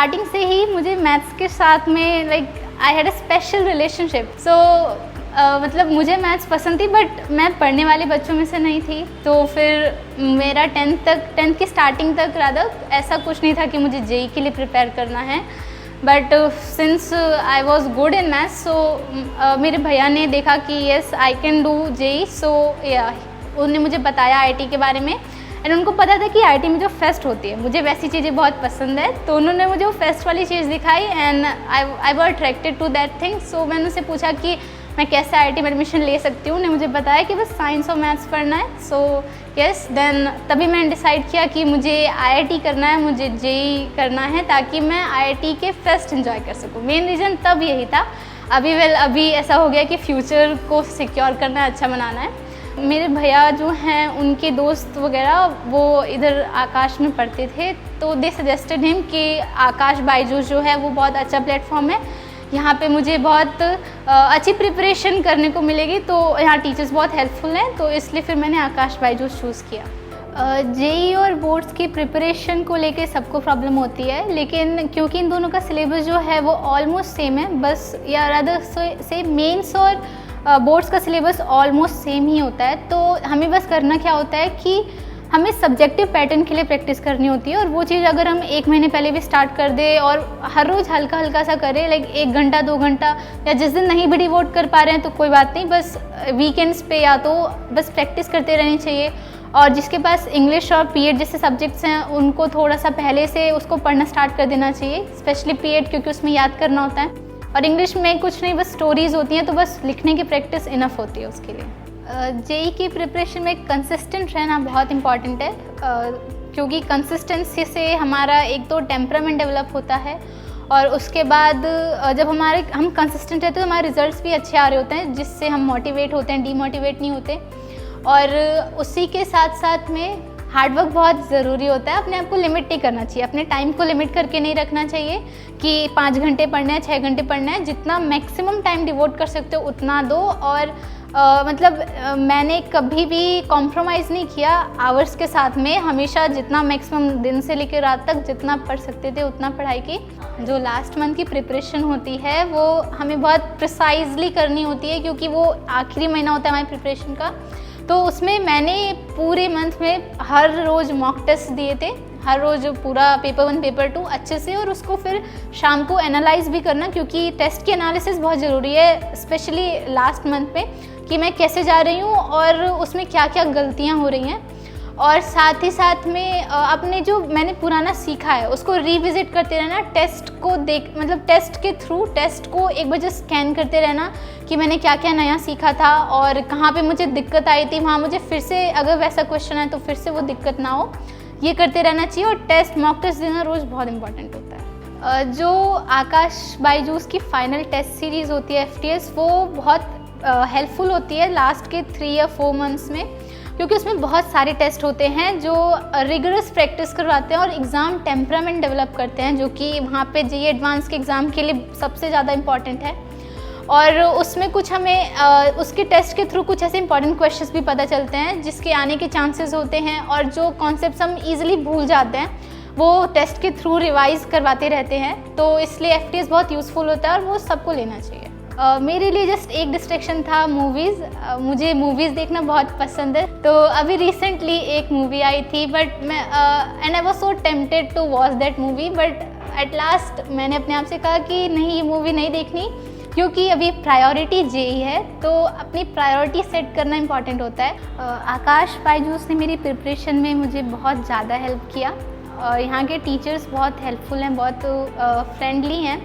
Starting से ही मुझे maths के साथ में I had a special relationship. So मतलब मुझे मैथ्स पसंद थी, बट मैं पढ़ने वाले बच्चों में से नहीं थी। तो फिर मेरा टेंथ की स्टार्टिंग तक रादर ऐसा कुछ नहीं था कि मुझे जेई के लिए प्रिपेयर करना है। But since I was good in maths, so मेरे भैया ने देखा कि yes I can do JEE. So उन्होंने मुझे बताया आईआईटी के बारे में, एंड उनको पता था कि आईआईटी में जो फेस्ट होती है, मुझे वैसी चीज़ें बहुत पसंद है। तो उन्होंने मुझे वो फेस्ट वाली चीज़ दिखाई and I was attracted to that thing. So मैंने उनसे पूछा कि मैं कैसे आईआईटी में एडमिशन ले सकती हूँ। उन्होंने मुझे बताया कि बस साइंस और मैथ्स पढ़ना है। सो यस, देन तभी मैंने डिसाइड किया कि मुझे आईआईटी करना है, मुझे जेई करना है, ताकि मैं आईआईटी के फेस्ट एंजॉय कर सकूँ। मेन रीज़न तब यही था। अभी ऐसा हो गया कि फ्यूचर को सिक्योर करना है, अच्छा बनाना है। मेरे भैया जो हैं उनके दोस्त वगैरह वो इधर आकाश में पढ़ते थे, तो दे सजेस्टेड हिम कि आकाश बायजूस जो है वो बहुत अच्छा प्लेटफॉर्म है, यहाँ पे मुझे बहुत अच्छी प्रिपरेशन करने को मिलेगी। तो यहाँ टीचर्स बहुत हेल्पफुल हैं, तो इसलिए फिर मैंने आकाश बायजूस चूज़ किया। जेई और बोर्ड्स की प्रिपरेशन को लेके सबको प्रॉब्लम होती है, लेकिन क्योंकि इन दोनों का सिलेबस जो है वो ऑलमोस्ट सेम है, बस या रादर से मेंस और बोर्ड्स का सिलेबस ऑलमोस्ट सेम ही होता है। तो हमें बस करना क्या होता है कि हमें सब्जेक्टिव पैटर्न के लिए प्रैक्टिस करनी होती है, और वो चीज़ अगर हम 1 महीने पहले भी स्टार्ट कर दे और हर रोज़ हल्का हल्का सा करें, लाइक 1 घंटा 2 घंटा, या जिस दिन नहीं भी डिवोट कर पा रहे हैं तो कोई बात नहीं, बस वीकेंड्स पे या तो बस प्रैक्टिस करते रहनी चाहिए। और जिसके पास इंग्लिश और पीएड जैसे सब्जेक्ट्स हैं उनको थोड़ा सा पहले से उसको पढ़ना स्टार्ट कर देना चाहिए, स्पेशली पीएड, क्योंकि उसमें याद करना होता है। और इंग्लिश में कुछ नहीं, बस स्टोरीज होती हैं, तो बस लिखने की प्रैक्टिस इनफ होती है उसके लिए। जेई की प्रिपरेशन में कंसिस्टेंट रहना बहुत इंपॉर्टेंट है, क्योंकि कंसिस्टेंसी से हमारा एक तो टेम्परामेंट डेवलप होता है, और उसके बाद जब हम कंसिस्टेंट रहते हैं तो हमारे रिजल्ट्स भी अच्छे आ रहे होते हैं, जिससे हम मोटिवेट होते हैं, डीमोटिवेट नहीं होते। और उसी के साथ साथ में हार्डवर्क बहुत ज़रूरी होता है। अपने आप को लिमिट नहीं करना चाहिए, अपने टाइम को लिमिट करके नहीं रखना चाहिए कि 5 घंटे पढ़ना है, 6 घंटे पढ़ना है। जितना मैक्सिमम टाइम डिवोट कर सकते हो उतना दो। और मैंने कभी भी कॉम्प्रोमाइज़ नहीं किया आवर्स के साथ में, हमेशा जितना मैक्सिमम दिन से लेकर रात तक जितना पढ़ सकते थे उतना पढ़ाई की। जो लास्ट मंथ की प्रिपरेशन होती है वो हमें बहुत प्रिसाइजली करनी होती है, क्योंकि वो आखिरी महीना होता है हमारी प्रिपरेशन का। तो उसमें मैंने पूरे मंथ में हर रोज़ मॉक टेस्ट दिए थे, हर रोज़ पूरा पेपर 1 पेपर 2 अच्छे से, और उसको फिर शाम को एनालाइज भी करना, क्योंकि टेस्ट की एनालिसिस बहुत ज़रूरी है, स्पेशली लास्ट मंथ में, कि मैं कैसे जा रही हूँ और उसमें क्या क्या गलतियाँ हो रही हैं। और साथ ही साथ में अपने जो मैंने पुराना सीखा है उसको रिविजिट करते रहना, टेस्ट को टेस्ट के थ्रू टेस्ट को एक बार जस्ट स्कैन करते रहना कि मैंने क्या क्या नया सीखा था और कहाँ पे मुझे दिक्कत आई थी, वहाँ मुझे फिर से अगर वैसा क्वेश्चन है तो फिर से वो दिक्कत ना हो, ये करते रहना चाहिए। और मॉक टेस्ट देना रोज़ बहुत इंपॉर्टेंट होता है। जो आकाश बायजूस की फाइनल टेस्ट सीरीज़ होती है FTS, वो बहुत हेल्पफुल होती है लास्ट के 3 या 4 मंथ्स में, क्योंकि उसमें बहुत सारे टेस्ट होते हैं जो रिगरस प्रैक्टिस करवाते हैं और एग्ज़ाम टेम्परामेंट डेवलप करते हैं, जो कि वहाँ पे जेईई एडवांस के एग्ज़ाम के लिए सबसे ज़्यादा इम्पॉर्टेंट है। और उसमें कुछ हमें उसके टेस्ट के थ्रू कुछ ऐसे इंपॉर्टेंट क्वेश्चंस भी पता चलते हैं जिसके आने के चांसेस होते हैं, और जो कॉन्सेप्ट्स हम ईजिली भूल जाते हैं वो टेस्ट के थ्रू रिवाइज करवाते रहते हैं। तो इसलिए FTS बहुत यूज़फुल होता है और वो सबको लेना चाहिए। मेरे लिए जस्ट एक डिस्ट्रैक्शन था मूवीज़। मुझे मूवीज़ देखना बहुत पसंद है, तो अभी रिसेंटली एक मूवी आई थी, बट मैं and I was so tempted to watch that movie, but at last मैंने अपने आप से कहा कि नहीं, ये मूवी नहीं देखनी, क्योंकि अभी प्रायोरिटी जेईई है, तो अपनी प्रायोरिटी सेट करना इम्पॉर्टेंट होता है। आकाश बायजूस ने मेरी प्रिपरेशन में मुझे बहुत ज़्यादा हेल्प किया। यहाँ के टीचर्स बहुत हेल्पफुल हैं, बहुत फ्रेंडली हैं।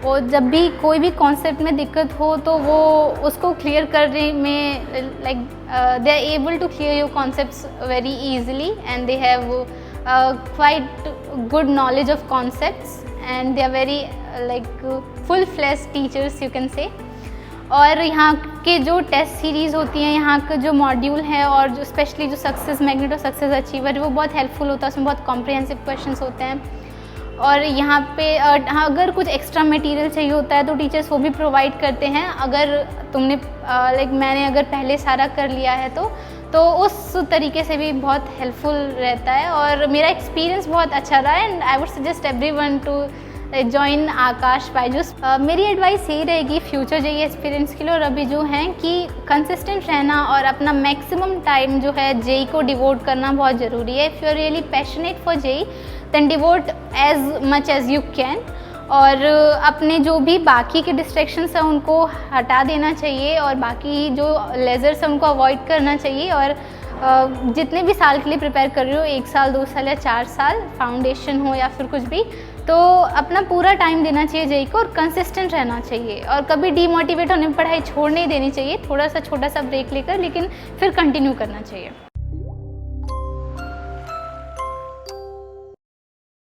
और जब भी कोई भी कॉन्सेप्ट में दिक्कत हो तो वो उसको क्लियर करने में they are able to clear your concepts very easily, and they have quite good knowledge of concepts, and they are very full flesh teachers you can say. और यहाँ के जो टेस्ट सीरीज़ होती हैं, यहाँ का जो मॉड्यूल है, और जो स्पेशली जो सक्सेस मैग्नेट और सक्सेस अचीवर, वो बहुत हेल्पफुल होता है। उसमें बहुत कॉम्प्रिहेंसिव क्वेश्चंस होते हैं। और यहाँ पे अगर कुछ एक्स्ट्रा मटेरियल चाहिए होता है तो टीचर्स वो भी प्रोवाइड करते हैं। अगर तुमने मैंने अगर पहले सारा कर लिया है तो तो उस तरीके से भी बहुत हेल्पफुल रहता है और मेरा एक्सपीरियंस बहुत अच्छा रहा है and I would suggest everyone to join Aakash Byju's. मेरी एडवाइस यही रहेगी फ्यूचर जेई एस्पिरेंट्स के लिए और अभी जो हैं कि कंसिस्टेंट रहना और अपना मैक्सिमम टाइम जो है जेई को डिवोट करना बहुत ज़रूरी है। If you are really passionate for JEE then devote as much as you can और अपने जो भी बाकी के डिस्ट्रैक्शंस हैं उनको हटा देना चाहिए और बाकी जो लेजर्स हैं उनको अवॉइड करना चाहिए और जितने भी साल के लिए प्रिपेयर कर रहे हो 1 साल 2 साल या 4 साल फाउंडेशन हो या फिर कुछ भी, तो अपना पूरा टाइम देना चाहिए जेई को और कंसिस्टेंट रहना चाहिए और कभी डीमोटिवेट होने में पढ़ाई छोड़ नहीं देनी चाहिए, थोड़ा सा छोटा सा ब्रेक लेकर लेकिन फिर कंटिन्यू करना चाहिए।